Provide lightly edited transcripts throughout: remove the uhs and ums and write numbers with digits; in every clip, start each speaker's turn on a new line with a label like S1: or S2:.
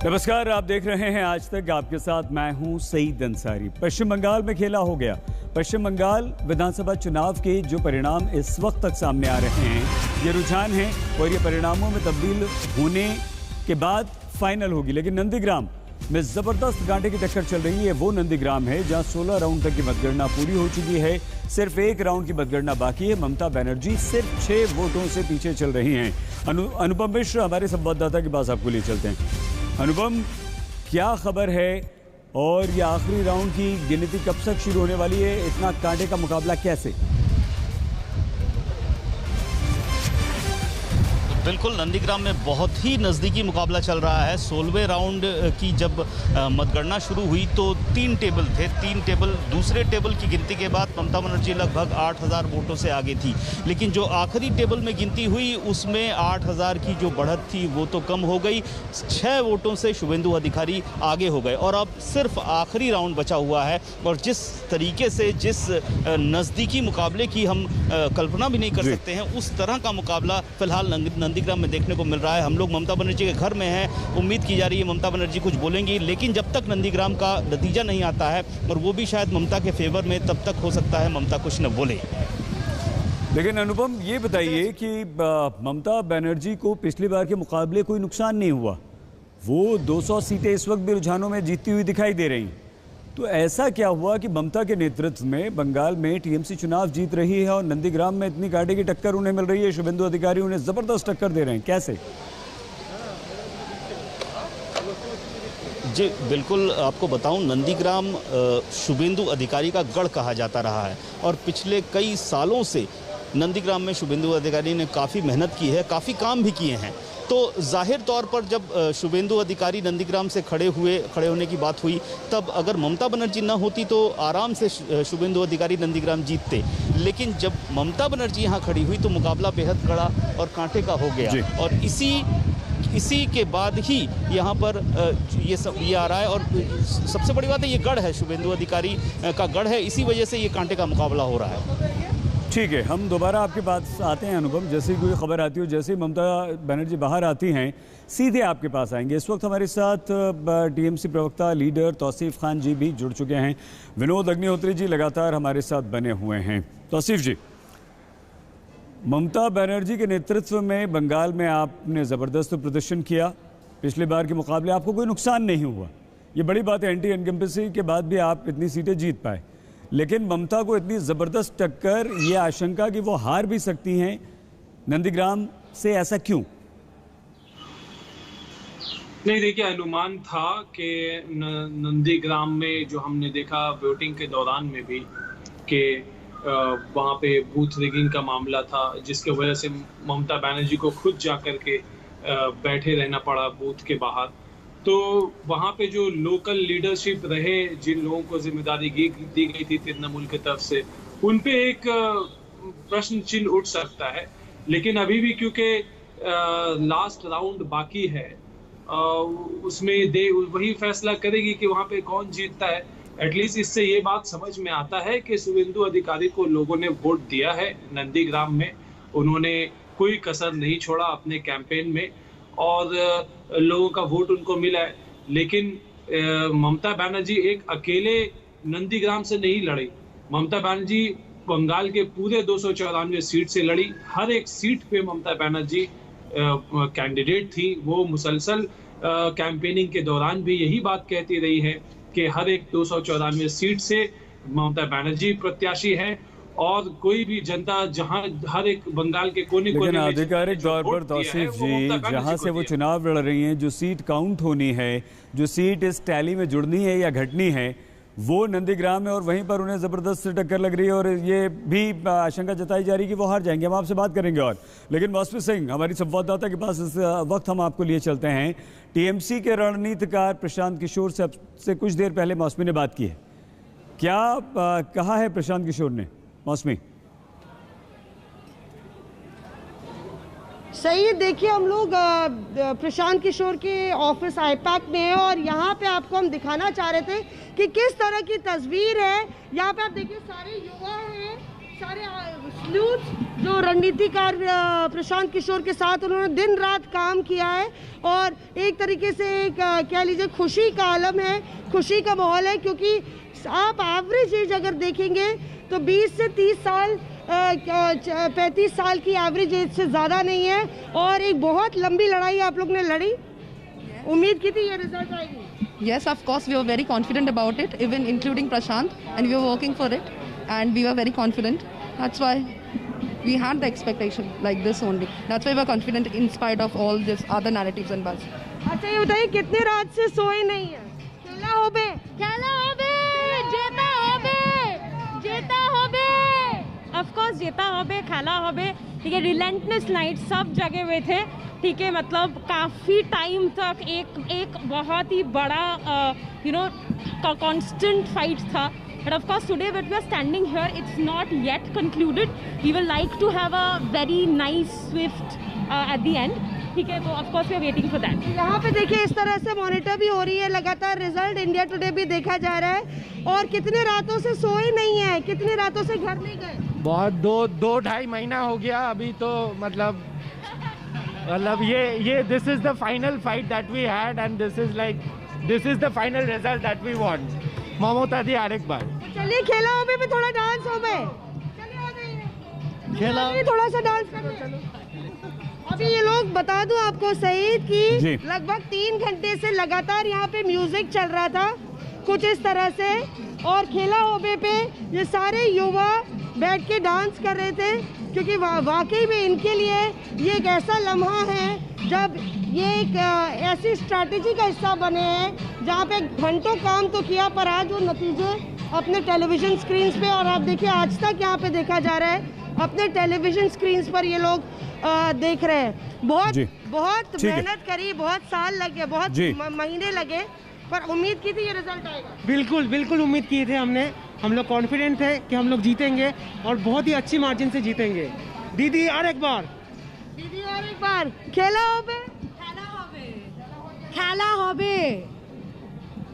S1: नमस्कार, आप देख रहे हैं आज तक। आपके साथ मैं हूं सईद अंसारी। पश्चिम बंगाल में खेला हो गया। पश्चिम बंगाल विधानसभा चुनाव के जो परिणाम इस वक्त तक सामने आ रहे हैं, ये रुझान है और ये परिणामों में तब्दील होने के बाद फाइनल होगी। लेकिन नंदीग्राम में जबरदस्त कांटे की टक्कर चल रही है। वो नंदीग्राम है जहां 16 राउंड तक की मतगणना पूरी हो चुकी है। सिर्फ एक राउंड की मतगणना बाकी है। ममता बनर्जी सिर्फ 6 वोटों से पीछे चल रही हैं। अनुपम मिश्र हमारे संवाददाता के पास आपको लिए चलते हैं। अनुपम, क्या खबर है और ये आखिरी राउंड की गिनती कब तक शुरू होने वाली है? इतना कांटे का मुकाबला कैसे?
S2: बिल्कुल, नंदीग्राम में बहुत ही नज़दीकी मुकाबला चल रहा है। 16वें राउंड की जब मतगणना शुरू हुई तो 3 टेबल थे। 3 टेबल, दूसरे टेबल की गिनती के बाद ममता बनर्जी लगभग 8000 वोटों से आगे थी। लेकिन जो आखिरी टेबल में गिनती हुई उसमें 8000 की जो बढ़त थी वो तो कम हो गई। 6 वोटों से शुभेंदु अधिकारी आगे हो गए और अब सिर्फ आखिरी राउंड बचा हुआ है। और जिस तरीके से, जिस नज़दीकी मुकाबले की हम कल्पना भी नहीं कर सकते हैं, उस तरह का मुकाबला फिलहाल नंदीग्राम में देखने को मिल रहा है। हम लोग ममता बनर्जी के घर में हैं। उम्मीद की जा रही है ममता बनर्जी कुछ बोलेंगी, लेकिन जब तक नंदीग्राम का नतीजा नहीं आता है और वो भी शायद ममता के फेवर में, तब तक हो सकता है ममता कुछ न बोले।
S1: लेकिन अनुपम, ये बताइए कि ममता बनर्जी को पिछली बार के मुकाबले कोई नुकसान नहीं हुआ। वो 200 सीटें इस वक्त भी रुझानों में जीतती हुई दिखाई दे रही। तो ऐसा क्या हुआ कि ममता के नेतृत्व में बंगाल में टीएमसी चुनाव जीत रही है और नंदीग्राम में इतनी कांटे की टक्कर उन्हें मिल रही है? शुभेंदु अधिकारी उन्हें जबरदस्त टक्कर दे रहे हैं, कैसे?
S2: जी बिल्कुल, आपको बताऊं, नंदीग्राम शुभेंदु अधिकारी का गढ़ कहा जाता रहा है और पिछले कई सालों से नंदीग्राम में शुभेंदु अधिकारी ने काफ़ी मेहनत की है, काफ़ी काम भी किए हैं। तो जाहिर तौर पर जब शुभेंदु अधिकारी नंदीग्राम से खड़े होने की बात हुई, तब अगर ममता बनर्जी न होती तो आराम से शुभेंदु अधिकारी नंदीग्राम जीतते। लेकिन जब ममता बनर्जी यहाँ खड़ी हुई तो मुकाबला बेहद कड़ा और कांटे का हो गया और इसी के बाद ही यहाँ पर ये आ रहा है। और सबसे बड़ी बात है, ये गढ़ है, शुभेंदु अधिकारी का गढ़ है, इसी वजह से ये कांटे का मुकाबला हो रहा है।
S1: ठीक है, हम दोबारा आपके पास आते हैं अनुपम। जैसे ही कोई खबर आती हो, जैसे ही ममता बनर्जी बाहर आती हैं, सीधे आपके पास आएंगे। इस वक्त हमारे साथ टीएमसी प्रवक्ता लीडर तौसीफ खान जी भी जुड़ चुके हैं। विनोद अग्निहोत्री जी लगातार हमारे साथ बने हुए हैं। तौसीफ जी, ममता बनर्जी के नेतृत्व में बंगाल में आपने ज़बरदस्त प्रदर्शन किया। पिछले बार के मुकाबले आपको कोई नुकसान नहीं हुआ। ये बड़ी बात है, एंटी इनकम्बेंसी के बाद भी आप इतनी सीटें जीत पाए। लेकिन ममता को इतनी ज़बरदस्त टक्कर, ये आशंका कि वो हार भी सकती हैं नंदीग्राम से, ऐसा क्यों?
S3: नहीं, देखिए, अनुमान था कि नंदीग्राम में जो हमने देखा वोटिंग के दौरान में भी कि वहाँ पे बूथ रिगिंग का मामला था, जिसके वजह से ममता बनर्जी को खुद जाकर के बैठे रहना पड़ा बूथ के बाहर। तो वहाँ पे जो लोकल लीडरशिप रहे, जिन लोगों को जिम्मेदारी दी गई थी तृणमूल की तरफ से, उन पे एक प्रश्न चिन्ह उठ सकता है। लेकिन अभी भी क्योंकि लास्ट राउंड बाकी है, उसमें वही फैसला करेगी कि वहाँ पे कौन जीतता है। एटलीस्ट इससे ये बात समझ में आता है कि शुभेंदु अधिकारी को लोगों ने वोट दिया है नंदीग्राम में। उन्होंने कोई कसर नहीं छोड़ा अपने कैंपेन में और लोगों का वोट उनको मिला है। लेकिन ममता बनर्जी एक अकेले नंदीग्राम से नहीं लड़ी। ममता बनर्जी बंगाल के पूरे 294 सीट से लड़ी। हर एक सीट पे ममता बनर्जी कैंडिडेट थी। वो मुसलसल कैंपेनिंग के दौरान भी यही बात कहती रही है कि हर एक 294 सीट से ममता बनर्जी प्रत्याशी है और कोई भी जनता जहां हर एक बंगाल के कोने कोने में
S1: आधिकारिक तौर पर तौसीफ जी, जहां से वो चुनाव लड़ रही हैं, जो सीट काउंट होनी है, जो सीट इस टैली में जुड़नी है या घटनी है, वो नंदीग्राम है और वहीं पर उन्हें ज़बरदस्त टक्कर लग रही है और ये भी आशंका जताई जा रही है कि वो हार जाएंगे। हम आपसे बात करेंगे और लेकिन मौसमी सिंह हमारी संवाददाता के पास इस वक्त हम आपको लिए चलते हैं। टीएमसी के रणनीतिकार प्रशांत किशोर से कुछ देर पहले मौसमी ने बात की है। क्या कहा है प्रशांत किशोर ने? मौसमी,
S4: सही, देखिए, हम लोग प्रशांत किशोर के ऑफिस आईपैक में है और यहाँ पे आपको हम दिखाना चाह रहे थे कि किस तरह की तस्वीर है। यहाँ पे आप देखिए, सारे युवा हैं, सारे सैल्यूट जो रणनीतिकार प्रशांत किशोर के साथ उन्होंने दिन रात काम किया है और एक तरीके से कह लीजिए खुशी का आलम है, खुशी का माहौल है, क्योंकि आप एवरेज एज अगर देखेंगे तो 20 से 30 साल 35 साल की एवरेज एज से ज़्यादा नहीं है और एक बहुत लंबी लड़ाई आप लोग ने लड़ी। उम्मीद की थी ये रिजल्ट आएगी?
S5: Yes, of course, we were very confident about it, even including Prashant, and we were working for it, and we were very confident. That's why we had the expectation like this only. That's why we were confident in spite of all this other narratives and buzz.
S4: अच्छा ये बताइए कितने रात से सोए नहीं है? खेला होबे, जेता होबे,
S6: ऑफ कोर्स जेता होबे, खेला होबे, ठीक है। रिलेंटलेस नाइट सब जगह हुए थे, ठीक है। मतलब काफ़ी टाइम तक एक बहुत ही बड़ा कांस्टेंट फाइट था। But of course today when we are standing here it's not yet concluded. We will like to have a very nice swift at the end, ठीक है। तो of course we are waiting for that.
S4: यहाँ पे देखिए इस तरह से monitor भी हो रही है, लगातार रिजल्ट इंडिया टुडे भी देखा जा रहा है। और कितने रातों से सोए नहीं है, कितने रातों से घर नहीं गए?
S7: बहुत दो ढाई महीना हो गया अभी तो, मतलब ये this is the final fight that we had and this is the final result that we want. Mamata di आरेक बार
S4: चलिए खेला हो भी थोड़ा डांस हो गए, खेला थोड़ा सा डांस कर। अभी ये लोग बता दूं आपको सईद की लगभग 3 घंटे से लगातार यहाँ पे म्यूजिक चल रहा था कुछ इस तरह से, और खेला होबे पे ये सारे युवा बैठ के डांस कर रहे थे, क्योंकि वाकई में इनके लिए ये एक ऐसा लम्हा है जब ये एक ऐसी स्ट्रैटेजी का हिस्सा बने हैं जहाँ पे घंटों काम तो किया, पर आज वो नतीजे अपने टेलीविज़न स्क्रीन पे, और आप देखिए आज तक यहाँ पे देखा जा रहा है अपने टेलीविज़न स्क्रीन पर ये लोग देख रहे हैं। बहुत मेहनत करी, बहुत साल लगे, बहुत महीने लगे, पर उम्मीद की थी ये रिजल्ट आएगा।
S8: बिल्कुल उम्मीद की थी हमने। हम लोग कॉन्फिडेंट थे कि हम लोग जीतेंगे और बहुत ही अच्छी मार्जिन से जीतेंगे। दीदी और एक बार
S4: खेला होबे।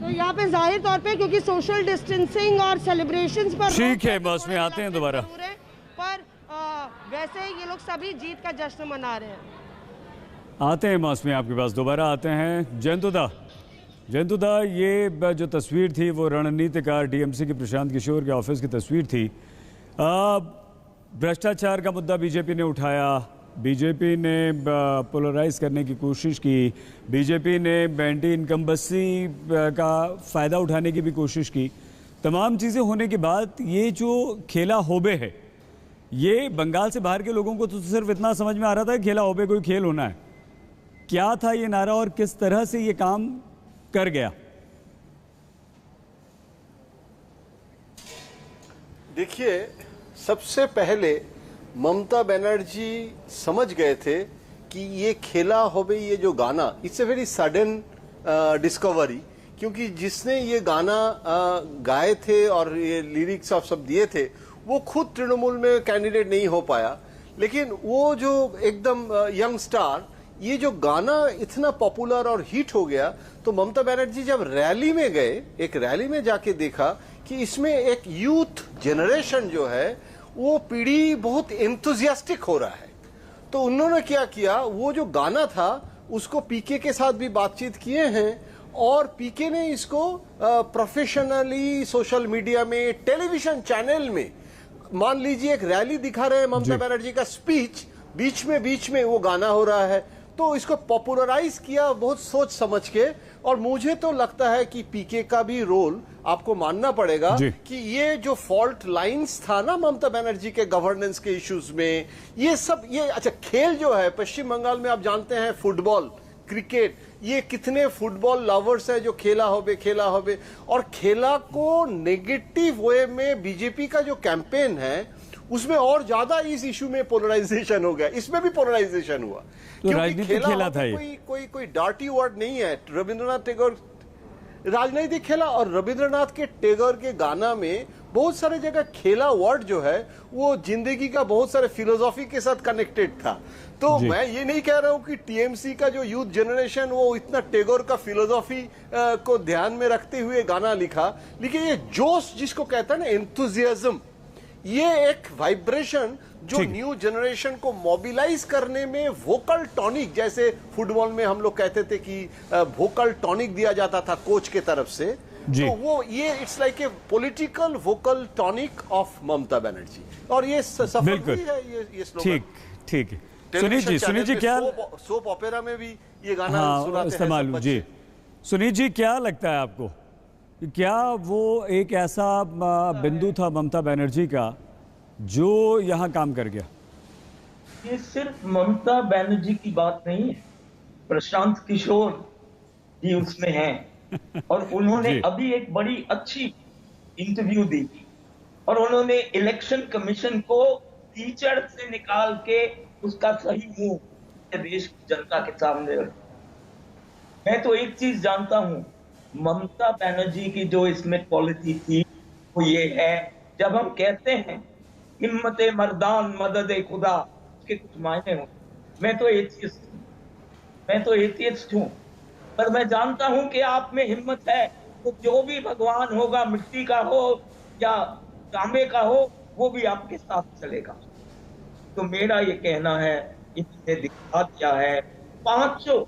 S4: तो यहाँ पे जाहिर तौर पे क्योंकि सोशल डिस्टेंसिंग और सेलिब्रेशंस पर
S1: ठीक है, बस में आते हैं दोबारा,
S4: पर वैसे ये लोग सभी जीत का जश्न मना रहे हैं।
S1: आते हैं मौसमी आपके पास दोबारा आते हैं। जयंतुदा ये जो तस्वीर थी वो रणनीतिकार टीएमसी के प्रशांत किशोर के ऑफिस की तस्वीर थी। भ्रष्टाचार का मुद्दा बीजेपी ने उठाया, बीजेपी ने पोलराइज करने की कोशिश की, बीजेपी ने एंटी इनकम्बेंसी का फ़ायदा उठाने की भी कोशिश की। तमाम चीज़ें होने के बाद ये जो खेला होबे है, ये बंगाल से बाहर के लोगों को तो सिर्फ इतना समझ में आ रहा था कि खेला होबे कोई खेल होना है। क्या था ये नारा और किस तरह से ये काम कर गया?
S9: देखिए, सबसे पहले ममता बनर्जी समझ गए थे कि ये खेला होबे, ये जो गाना, it's a very sudden discovery, क्योंकि जिसने ये गाना गाए थे और ये लिरिक्स ऑफ सब दिए थे वो खुद तृणमूल में कैंडिडेट नहीं हो पाया, लेकिन वो जो एकदम यंग स्टार, ये जो गाना इतना पॉपुलर और हिट हो गया, तो ममता बनर्जी जब रैली में गए, एक रैली में जाके देखा कि इसमें एक यूथ जनरेशन जो है वो पीढ़ी बहुत एंथुजियास्टिक हो रहा है। तो उन्होंने क्या किया, वो जो गाना था उसको पीके के साथ भी बातचीत किए हैं और पीके ने इसको प्रोफेशनली सोशल मीडिया में, टेलीविजन चैनल में, मान लीजिए एक रैली दिखा रहे हैं ममता बनर्जी का स्पीच, बीच में वो गाना हो रहा है, तो इसको पॉपुलराइज किया बहुत सोच समझ के। और मुझे तो लगता है कि पीके का भी रोल आपको मानना पड़ेगा कि ये जो फॉल्ट लाइंस था ना ममता बनर्जी के गवर्नेंस के इश्यूज में, ये सब, ये अच्छा खेल जो है पश्चिम बंगाल में आप जानते हैं, फुटबॉल, क्रिकेट, ये कितने फुटबॉल लवर्स है जो खेला होबे, और खेला को नेगेटिव वे में बीजेपी का जो कैंपेन है उसमें और ज्यादा इस इशू में पोलराइजेशन हो गया, इसमें भी पोलराइजेशन हुआ।
S1: तो राजनीतिक खेला था ये,
S9: कोई डार्टी वर्ड नहीं है। रविंद्रनाथ टैगोर राजनीतिक खेला, और रविंद्रनाथ के टैगोर के गाना में बहुत सारे जगह खेला वर्ड जो है वो जिंदगी का बहुत सारे फिलोसॉफी के साथ कनेक्टेड था। तो मैं ये नहीं कह रहा हूं कि टीएमसी का जो यूथ जनरेशन वो इतना टैगोर का फिलोसॉफी को ध्यान में रखते हुए गाना लिखा, लेकिन ये जोश जिसको कहता है ना, एंथुजियाज्म, ये एक वाइब्रेशन जो न्यू जनरेशन को मोबिलाइज करने में वोकल टॉनिक, जैसे फुटबॉल में हम लोग कहते थे कि वोकल टॉनिक दिया जाता था कोच के तरफ से, तो वो ये it's like a political vocal tonic of Mamata Banerjee, और ये सफल भी है ये स्लोगन।
S1: ठीक है। सुनीत जी क्या
S9: सोप ओपेरा में भी ये गाना सुनाते हैं
S1: जी। सुनीत जी क्या लगता है आपको, क्या वो एक ऐसा बिंदु था ममता बनर्जी का जो यहाँ काम कर गया?
S10: ये सिर्फ ममता बनर्जी की बात नहीं है, प्रशांत किशोर जी उसमें हैं और उन्होंने अभी एक बड़ी अच्छी इंटरव्यू दी और उन्होंने इलेक्शन कमीशन को कीचड़ से निकाल के उसका सही मुंह देश की जनता के सामने। मैं तो एक चीज जानता हूं, ममता बनर्जी की जो इसमें पॉलिसी थी वो ये है, जब हम कहते हैं हिम्मत मर्दान मदद खुदा, उसके कुछ मायने हो। मैं तो एथियस्ट हूं, पर मैं जानता हूं कि आप में हिम्मत है, तो जो भी भगवान होगा, मिट्टी का हो या तांबे का हो, वो भी आपके साथ चलेगा। तो मेरा ये कहना है, इन्होंने दिखा दिया है 5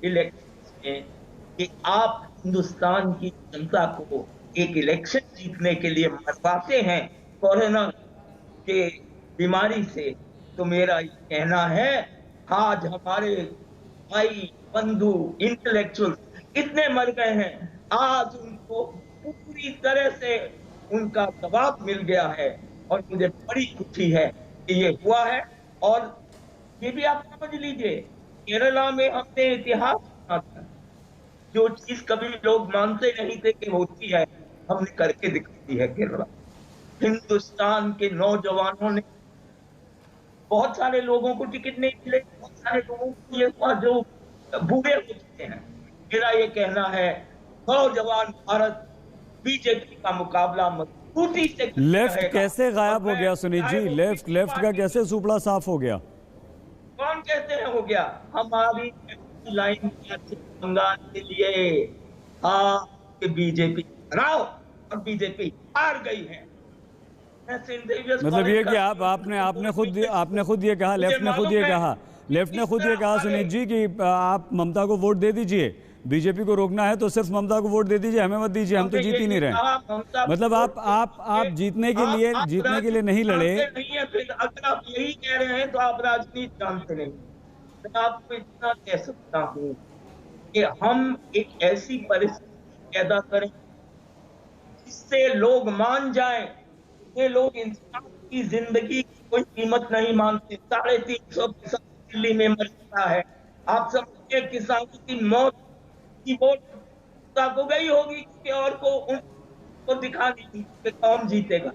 S10: इलेक्शन में कि आप हिंदुस्तान की जनता को एक इलेक्शन जीतने के लिए मरवाते हैं कोरोना के बीमारी से। तो मेरा ये कहना है, आज हमारे भाई बंधु इंटेलेक्चुअल इतने मर गए हैं, आज उनको पूरी तरह से उनका जवाब मिल गया है और मुझे बड़ी खुशी है कि ये हुआ है। और ये भी आप समझ लीजिए, केरला में हमने इतिहास सुना था, जो चीज कभी लोग मानते नहीं थे कि होती है, हमने करके दिखाई है केरला। हिंदुस्तान के नौजवानों ने, बहुत सारे लोगों को टिकट नहीं मिले, बहुत सारे लोगों को ये हुआ जो बूढ़े हो चुके हैं। मेरा ये कहना है, नौजवान भारत बीजेपी का मुकाबला मजबूती से।
S1: लेफ्ट कैसे गायब हो गया सुनीत जी? लेफ्ट का कैसे सुपड़ा साफ हो गया?
S10: कौन कहते हैं हो गया? हमारी लाइन बंगाल के लिए बीजेपी हराओ, और बीजेपी हार गई है।
S1: मतलब ये कि आपने खुद ये कहा, लेफ्ट ने खुद ये कहा सुनीत जी कि आप ममता को वोट दे दीजिए, बीजेपी को रोकना है तो सिर्फ ममता को वोट दे दीजिए, हमें मत दीजिए, हम तो जीत ही नहीं रहे। मतलब आप जीतने के लिए नहीं लड़े।
S10: अगर आप यही कह रहे हैं तो आप राजनीति जानते नहीं। मैं आपको इतना कह सकता हूँ कि हम एक ऐसी परिस्थिति पैदा करें जिससे लोग मान जाएं। ये लोग इंसान की जिंदगी की कोई कीमत नहीं मानते। 350 किसान दिल्ली में मर चुका है। आप समझिए किसानों की मौत की वोट हो गई होगी कि और को उनको दिखानी कि कौन जीतेगा,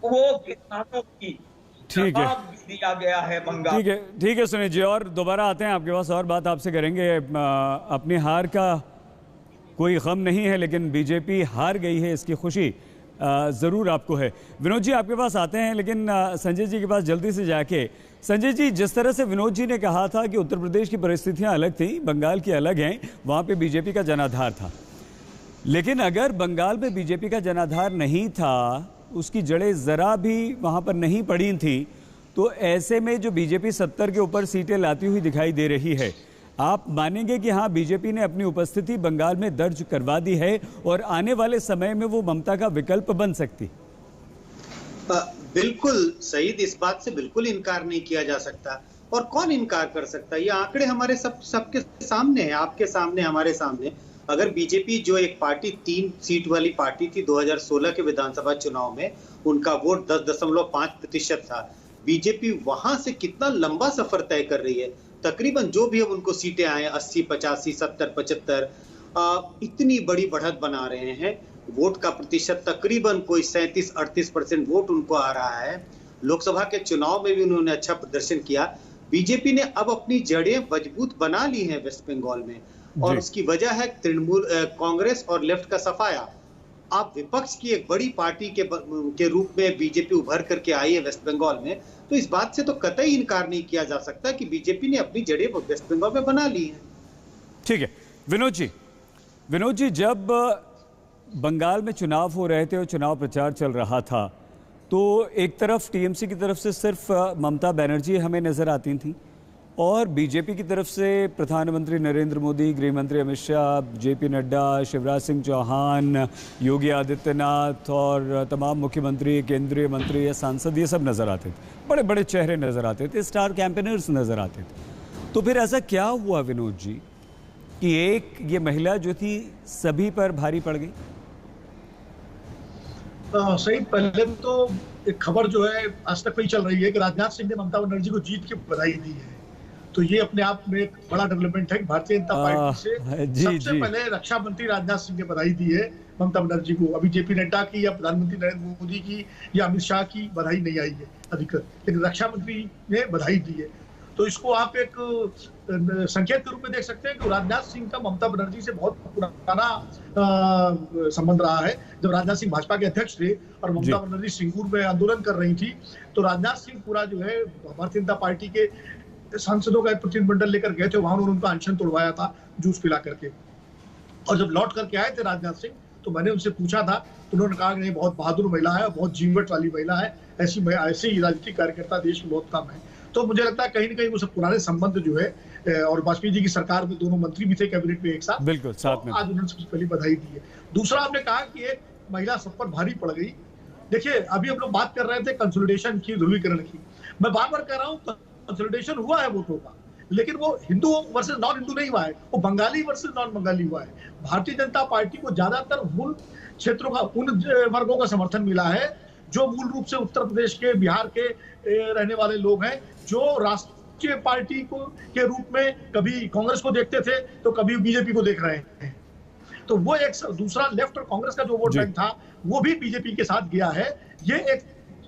S10: वो किसानों की
S1: ठीक है
S10: दिया गया है बंगाल।
S1: ठीक है सुनीत जी, और दोबारा आते हैं आपके पास और बात आपसे करेंगे। अपनी हार का कोई गम नहीं है, लेकिन बीजेपी हार गई है इसकी खुशी ज़रूर आपको है। विनोद जी आपके पास आते हैं, लेकिन संजय जी के पास जल्दी से जाके। संजय जी, जिस तरह से विनोद जी ने कहा था कि उत्तर प्रदेश की परिस्थितियां अलग थी, बंगाल की अलग हैं, वहाँ पे बीजेपी का जनाधार था, लेकिन अगर बंगाल में बीजेपी का जनाधार नहीं था, उसकी जड़ें ज़रा भी वहाँ पर नहीं पड़ी थी, तो ऐसे में जो बीजेपी 70 के ऊपर सीटें लाती हुई दिखाई दे रही है, आप मानेंगे कि हाँ बीजेपी ने अपनी उपस्थिति बंगाल में दर्ज करवा दी है और आने वाले समय में वो ममता का विकल्प बन सकती?
S11: बिल्कुल सईद, इस बात से बिल्कुल इनकार नहीं किया जा सकता। और कौन इनकार कर सकता? ये आंकड़े हमारे सबके सामने हैं, आपके सामने, हमारे सामने। अगर बीजेपी जो एक पार्टी 3 सीट वाली पार्टी थी 2016 के विधानसभा चुनाव में, उनका वोट 10.5% था। बीजेपी वहां से कितना लंबा सफर तय कर रही है। तकरीबन जो भी अब उनको सीटें आए 80, 85, 70, 75, इतनी बड़ी बढ़त बना रहे हैं। वोट का प्रतिशत तकरीबन कोई 37-38% वोट उनको आ रहा है। लोकसभा के चुनाव में भी उन्होंने अच्छा प्रदर्शन किया। बीजेपी ने अब अपनी जड़ें मजबूत बना ली हैं वेस्ट बंगाल में, और उसकी वजह है तृणमूल कांग्रेस और लेफ्ट का सफाया। आप विपक्ष की एक बड़ी पार्टी के रूप में बीजेपी उभर करके आई है वेस्ट बंगाल में, तो इस बात से तो कतई इनकार नहीं किया जा सकता कि बीजेपी ने अपनी जड़ें वेस्ट बंगाल में बना ली है।
S1: ठीक है विनोद जी, जब बंगाल में चुनाव हो रहे थे और चुनाव प्रचार चल रहा था, तो एक तरफ टीएमसी की तरफ से सिर्फ ममता बनर्जी हमें नज़र आती थी और बीजेपी की तरफ से प्रधानमंत्री नरेंद्र मोदी, गृह मंत्री अमित शाह, जेपी नड्डा, शिवराज सिंह चौहान, योगी आदित्यनाथ और तमाम मुख्यमंत्री, केंद्रीय मंत्री या सांसद ये सब नज़र आते थे। बड़े बड़े चेहरे नज़र आते थे, स्टार कैंपेनर्स नज़र आते थे। तो फिर ऐसा क्या हुआ विनोद जी कि एक ये महिला जो थी सभी पर भारी पड़ गई?
S12: सही, पहले तो एक खबर जो है आज तक वही चल रही है कि राजनाथ सिंह ने ममता बनर्जी को जीत की बधाई दी है। तो ये अपने आप में एक बड़ा डेवलपमेंट है कि भारतीय जनता पार्टी से सबसे पहले रक्षा मंत्री राजनाथ सिंह ने बधाई दी है ममता बनर्जी को। अभी जेपी नड्डा की या प्रधानमंत्री नरेंद्र मोदी की या अमित शाह की बधाई नहीं आई है अधिकृत, लेकिन रक्षा मंत्री ने बधाई दी है। तो इसको आप एक संकेत के रूप में देख सकते हैं कि राजनाथ सिंह का ममता बनर्जी से बहुत पुराना संबंध रहा है। जब राजनाथ सिंह भाजपा के अध्यक्ष थे और ममता बनर्जी सिंगूर में आंदोलन कर रही थी, तो राजनाथ सिंह पूरा जो है भारतीय जनता पार्टी के सांसदों का एक प्रतिनिधिमंडल लेकर गए थे, वहां उन्होंने उनका अनशन तोड़वाया था जूस पिला करके। और जब लौट करके आए थे राजनाथ सिंह, तो मैंने उनसे पूछा था, तो उन्होंने कहा कि नहीं, बहुत बहादुर महिला है, बहुत जीवट वाली महिला है, ऐसी राजनीतिक कार्यकर्ता देश में बहुत कम है। तो मुझे लगता है कहीं ना कहीं वो सब पुराने संबंध जो है, और वाजपेयी जी की सरकार में दोनों मंत्री भी थे कैबिनेट में एक साथ,
S1: बिल्कुल साथ में,
S12: आज उन्होंने सबसे पहले बधाई दी है। दूसरा, आपने कहा कि एक महिला सब पर भारी पड़ गई। देखिए, अभी हम लोग बात कर रहे थे कंसोलिडेशन की, ध्रुवीकरण की। मैं बार बार कह रहा हूँ कंसोलिडेशन हुआ है वोटों का, लेकिन वो हिंदू वर्सेस नॉन हिंदू नहीं हुआ है, वो बंगाली वर्सेस नॉन बंगाली हुआ है। भारतीय जनता पार्टी को ज्यादातर उन क्षेत्रों का, उन वर्गों का समर्थन मिला है जो मूल रूप से उत्तर प्रदेश के, बिहार के रहने वाले लोग हैं, जो राष्ट्रीय पार्टी को के रूप में कभी कांग्रेस को देखते थे तो कभी बीजेपी को देख रहे हैं। तो वो एक दूसरा लेफ्ट और कांग्रेस का जो वोट बैंक था वो भी बीजेपी के साथ गया है। ये एक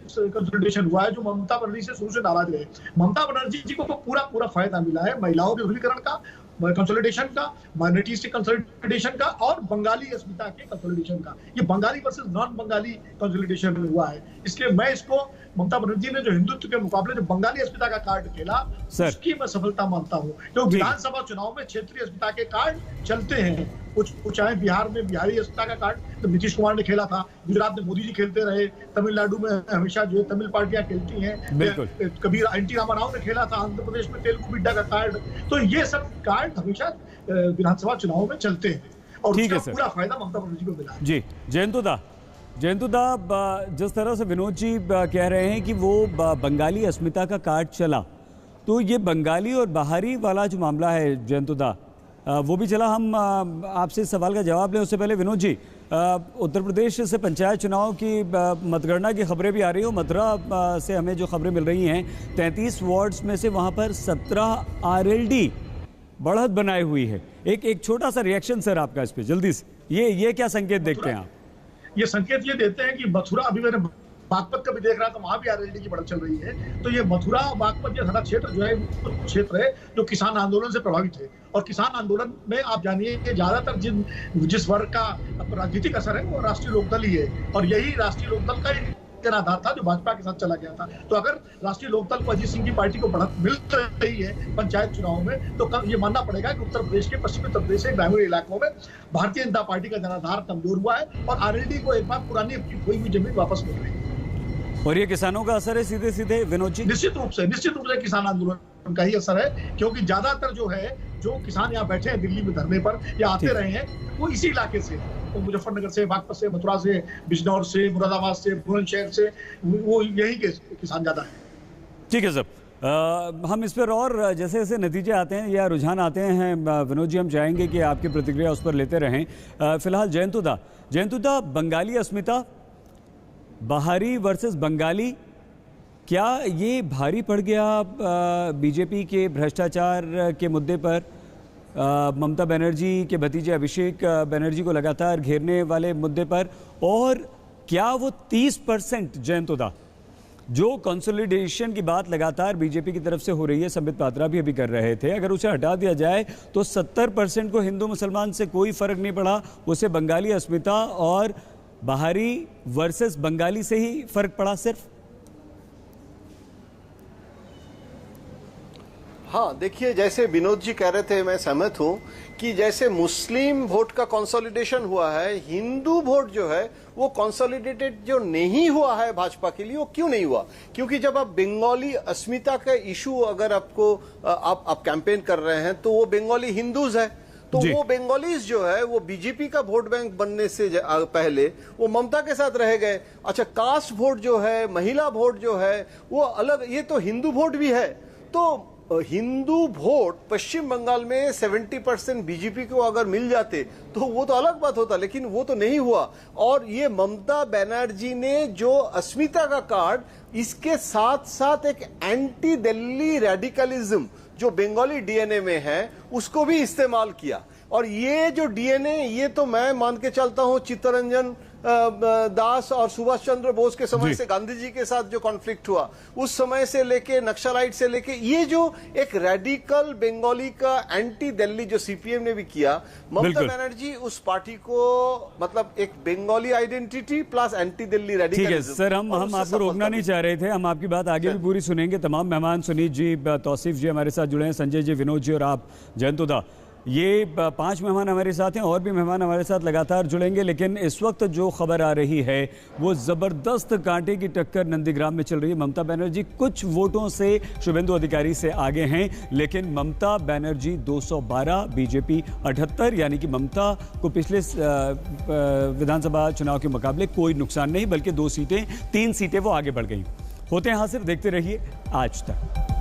S12: कंसोलिडेशन हुआ है जो ममता बनर्जी से शुरू से नाराज रहे। ममता बनर्जी जी को पूरा फायदा मिला है महिलाओं के ध्रुवीकरण का, कंसोलिडेशन का, माइनॉरिटीज के कंसोलिडेशन का और बंगाली अस्मिता के कंसोलिडेशन का। ये Bengali versus non Bengali consolidation हुआ है। इसलिए मैं इसको, ममता बनर्जी ने जो हिंदुत्व के मुकाबले जो बंगाली अस्मिता का कार्ड खेला, उसकी मैं सफलता मानता हूँ। क्योंकि विधानसभा चुनाव में क्षेत्रीय अस्मिता के कार्ड चलते हैं। कुछ चाहे बिहार में बिहारी अस्मिता का कार्ड तो नीतीश कुमार ने खेला था, गुजरात में मोदी जी खेलते रहे, तमिलनाडु में हमेशा जो है तमिल पार्टियां खेलती हैं, कभी एनटी रामाराव ने खेला था, आंध्र प्रदेश में तेलुगु बिड्डा का कार्ड। तो ये सब कार्ड हमेशा विधानसभा चुनाव में चलते हैं और उसका पूरा फायदा ममता बनर्जी को मिला।
S1: जी, जयंतुदा, जिस तरह से विनोद जी कह रहे हैं कि वो बंगाली अस्मिता का कार्ड चला, तो ये बंगाली और बाहरी वाला जो मामला है जयंतुदा, वो भी चला। हम आपसे सवाल का जवाब लें उससे पहले विनोद जी, उत्तर प्रदेश से पंचायत चुनाव की मतगणना की खबरें भी आ रही हो। मथुरा से हमें जो खबरें मिल रही हैं, 33 वार्ड्स में से वहाँ पर 17 RLD बढ़त बनाई हुई है। एक छोटा सा रिएक्शन सर आपका इस पे जल्दी से, ये क्या संकेत देखते हैं आप?
S12: ये संकेत ये देते हैं कि मथुरा, अभी मैंने बागपत का भी देख रहा था, वहां भी RLD की बढ़त चल रही है। तो ये मथुरा बागपत ये सारा क्षेत्र जो है क्षेत्र है जो किसान आंदोलन से प्रभावित है। और किसान आंदोलन में आप जानिए कि ज्यादातर जिस वर्ग का राजनीतिक असर है वो राष्ट्रीय लोकदल ही है, और यही राष्ट्रीय लोकदल का आधार था जो भाजपा के साथ चला गया था। तो अगर राष्ट्रीय लोकदल को अजीत सिंह की पार्टी को बढ़त मिल रही है पंचायत चुनाव में, तो ये मानना पड़ेगा कि उत्तर प्रदेश के, पश्चिमी उत्तर प्रदेश के ग्रामीण इलाकों में भारतीय जनता पार्टी का जनाधार कमजोर हुआ है और RLD को एक बार पुरानी अपनी खोई हुई जमीन वापस मिल रही है।
S1: और ये किसानों का असर है सीधे विनोद जी?
S12: निश्चित रूप से किसान आंदोलन का ही असर है, क्योंकि ज्यादातर जो किसान यहाँ बैठे हैं दिल्ली में धरने पर या आते रहे हैं, वो इसी इलाके से, तो मुजफ्फरनगर से, बागपत से, मथुरा से, बिजनौर से, मुरादाबाद से, बुलंदशहर से, वो यही के किसान ज्यादा है।
S1: ठीक है सर, हम इस पर और जैसे जैसे नतीजे आते हैं या रुझान आते हैं विनोद जी, हम चाहेंगे कि आपकी प्रतिक्रिया उस पर लेते रहें। फिलहाल जयंतुदा, बंगाली अस्मिता, बाहरी वर्सेस बंगाली, क्या ये भारी पड़ गया बीजेपी के भ्रष्टाचार के मुद्दे पर? ममता बनर्जी के भतीजे अभिषेक बनर्जी को लगातार घेरने वाले मुद्दे पर, और क्या वो 30% जयंतुदा जो कंसोलिडेशन की बात लगातार बीजेपी की तरफ से हो रही है, संबित पात्रा भी अभी कर रहे थे, अगर उसे हटा दिया जाए तो 70% को हिंदू मुसलमान से कोई फर्क नहीं पड़ा, उसे बंगाली अस्मिता और बाहरी वर्सेस बंगाली से ही फर्क पड़ा सिर्फ?
S9: हाँ, देखिए जैसे विनोद जी कह रहे थे, मैं सहमत हूं कि जैसे मुस्लिम वोट का कंसोलिडेशन हुआ है, हिंदू वोट जो है वो कंसोलिडेटेड जो नहीं हुआ है भाजपा के लिए, वो क्यों नहीं हुआ? क्योंकि जब आप बंगाली अस्मिता का इशू अगर आपको आप कैंपेन कर रहे हैं तो वो बंगाली हिंदूज है, तो वो बंगालीज जो है वो बीजेपी का वोट बैंक बनने से पहले वो ममता के साथ रह गए। अच्छा, कास्ट वोट जो है, महिला वोट जो है वो अलग, ये तो हिंदू वोट भी है। तो हिंदू वोट पश्चिम बंगाल में 70% बीजेपी को अगर मिल जाते तो वो तो अलग बात होता, लेकिन वो तो नहीं हुआ। और ये ममता बनर्जी ने जो अस्मिता का कार्ड, इसके साथ साथ एक एंटी दिल्ली रेडिकलिज्म जो बंगाली डीएनए में है उसको भी इस्तेमाल किया। और ये जो डीएनए, ये तो मैं मान के चलता हूं चित्तरंजन दास और सुभाष चंद्र बोस के समय से गांधी जी के साथ जो कॉन्फ्लिक्ट हुआ उस समय से लेके नक्सलाइट से लेके ये जो एक रेडिकल बंगाली का एंटी दिल्ली जो सीपीएम ने भी किया, ममता बनर्जी उस पार्टी को मतलब एक Bengali identity plus anti Delhi radical.
S1: ठीक है सर, हम आपको रोकना नहीं चाह रहे थे, हम आपकी बात आगे भी पूरी सुनेंगे। तमाम मेहमान सुनीत जी, तौसीफ जी हमारे साथ जुड़े हैं, संजय जी, विनोद जी और आप जयंतुदा, ये 5 मेहमान हमारे साथ हैं, और भी मेहमान हमारे साथ लगातार जुड़ेंगे। लेकिन इस वक्त जो खबर आ रही है वो ज़बरदस्त कांटे की टक्कर नंदीग्राम में चल रही है। ममता बनर्जी कुछ वोटों से शुभेंदु अधिकारी से आगे हैं, लेकिन ममता बनर्जी 212, बीजेपी 78, यानी कि ममता को पिछले विधानसभा चुनाव के मुकाबले कोई नुकसान नहीं, बल्कि 3 सीटें वो आगे बढ़ गई। होते हैं हासिल, देखते रहिए आज तक।